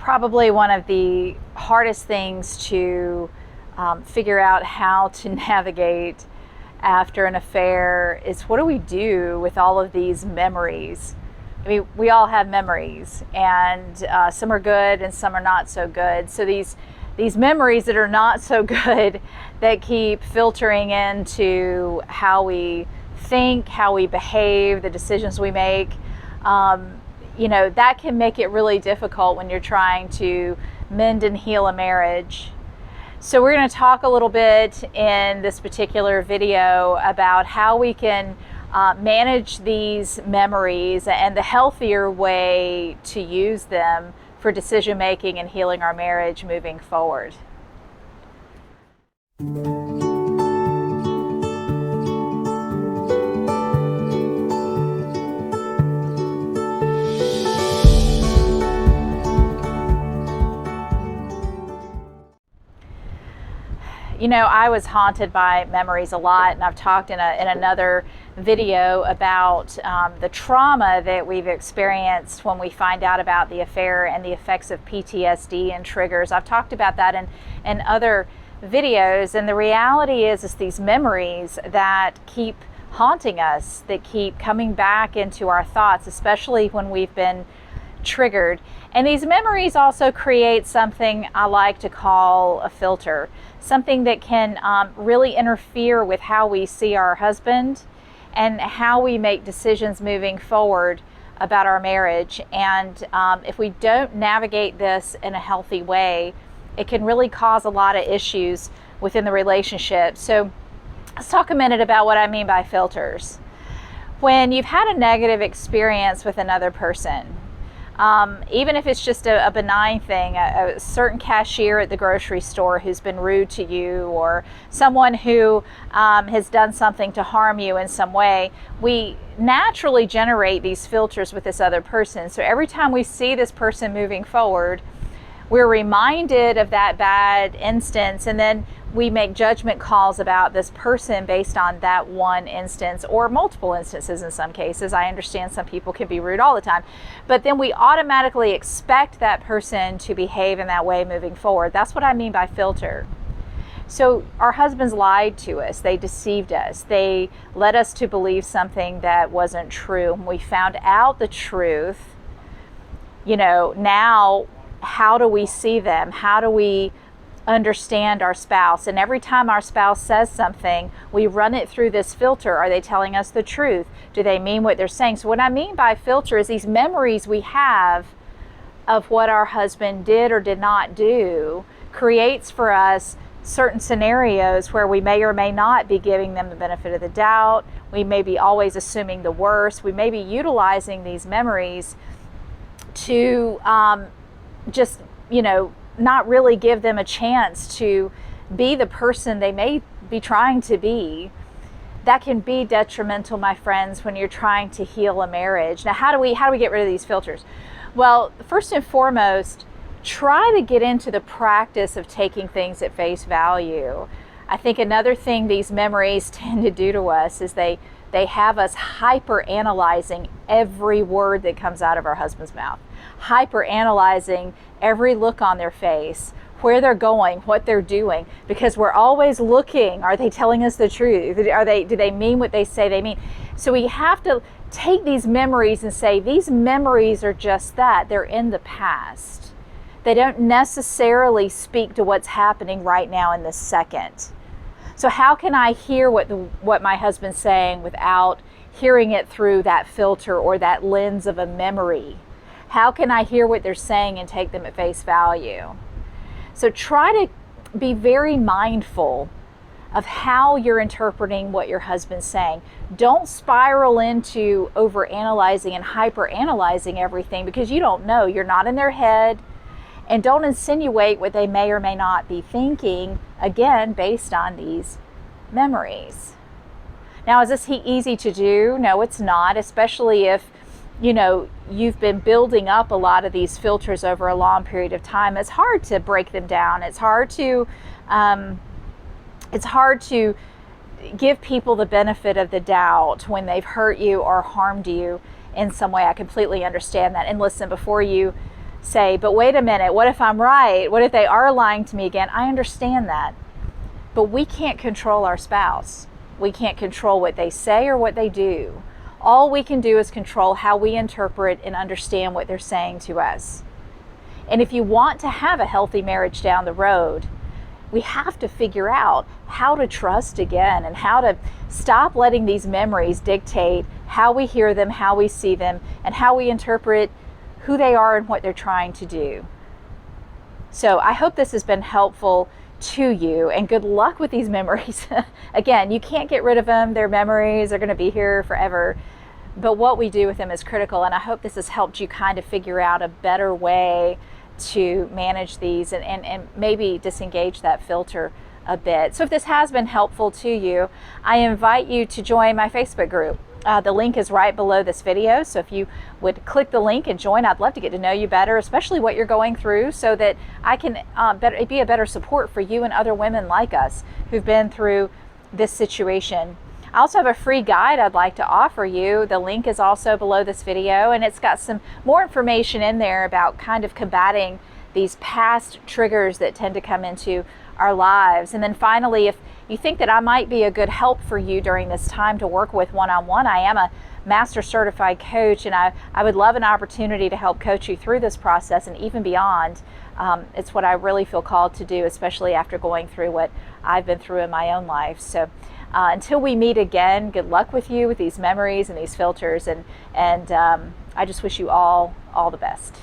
probably one of the hardest things to figure out how to navigate after an affair is, what do we do with all of these memories? I mean, we all have memories, and some are good and some are not so good. So these memories that are not so good, that keep filtering into how we think, how we behave, the decisions we make, that can make it really difficult when you're trying to mend and heal a marriage. So we're going to talk a little bit in this particular video about how we can manage these memories and the healthier way to use them for decision making and healing our marriage moving forward. I was haunted by memories a lot, and I've talked in another video about the trauma that we've experienced when we find out about the affair and the effects of PTSD and triggers. I've talked about that in other videos, and the reality is these memories that keep haunting us, that keep coming back into our thoughts, especially when we've been triggered. And these memories also create something I like to call a filter, something that can really interfere with how we see our husband and how we make decisions moving forward about our marriage. And if we don't navigate this in a healthy way, it can really cause a lot of issues within the relationship. So let's talk a minute about what I mean by filters. When you've had a negative experience with another person, even if it's just a benign thing, a certain cashier at the grocery store who's been rude to you, or someone who has done something to harm you in some way, we naturally generate these filters with this other person. So every time we see this person moving forward, we're reminded of that bad instance, and then we make judgment calls about this person based on that one instance, or multiple instances in some cases. I understand some people can be rude all the time, but then we automatically expect that person to behave in that way moving forward. That's what I mean by filter. So our husbands lied to us, they deceived us, they led us to believe something that wasn't true. When we found out the truth, now how do we see them? How do we understand our spouse? And every time our spouse says something, we run it through this filter. Are they telling us the truth? Do they mean what they're saying? So what I mean by filter is these memories we have of what our husband did or did not do creates for us certain scenarios where we may or may not be giving them the benefit of the doubt. We may be always assuming the worst. We may be utilizing these memories to just, not really give them a chance to be the person they may be trying to be. That can be detrimental, my friends, when you're trying to heal a marriage. Now, how do we get rid of these filters? Well, first and foremost, try to get into the practice of taking things at face value. I think another thing these memories tend to do to us is they have us hyper analyzing every word that comes out of our husband's mouth, hyper analyzing every look on their face, where they're going, what they're doing, because we're always looking. Are they telling us the truth? Do they mean what they say they mean? So we have to take these memories and say, these memories are just that. They're in the past. They don't necessarily speak to what's happening right now in this second. So how can I hear what my husband's saying without hearing it through that filter or that lens of a memory? How can I hear what they're saying and take them at face value? So try to be very mindful of how you're interpreting what your husband's saying. Don't spiral into overanalyzing and hyperanalyzing everything, because you don't know. You're not in their head. And don't insinuate what they may or may not be thinking, again, based on these memories. Now, is this easy to do? No, it's not, especially if you've been building up a lot of these filters over a long period of time. It's hard to break them down. It's hard to give people the benefit of the doubt when they've hurt you or harmed you in some way. I completely understand that. And listen, before you say, but wait a minute, what if I'm right? What if they are lying to me again? I understand that. But we can't control our spouse. We can't control what they say or what they do. All we can do is control how we interpret and understand what they're saying to us. And if you want to have a healthy marriage down the road, we have to figure out how to trust again and how to stop letting these memories dictate how we hear them, how we see them, and how we interpret who they are and what they're trying to do. So I hope this has been helpful to you, and good luck with these memories. Again, you can't get rid of them. They're memories. They're going to be here forever. But what we do with them is critical, and I hope this has helped you kind of figure out a better way to manage these and maybe disengage that filter a bit. So if this has been helpful to you, I invite you to join my Facebook group. The link is right below this video, so if you would click the link and join, I'd love to get to know you better, especially what you're going through, so that I can be a better support for you and other women like us who've been through this situation. I also have a free guide I'd like to offer you. The link is also below this video, and it's got some more information in there about kind of combating these past triggers that tend to come into our lives. And then finally, if you think that I might be a good help for you during this time to work with one-on-one, I am a master certified coach, and I would love an opportunity to help coach you through this process and even beyond. It's what I really feel called to do, especially after going through what I've been through in my own life. So until we meet again, good luck with you with these memories and these filters, and I just wish you all the best.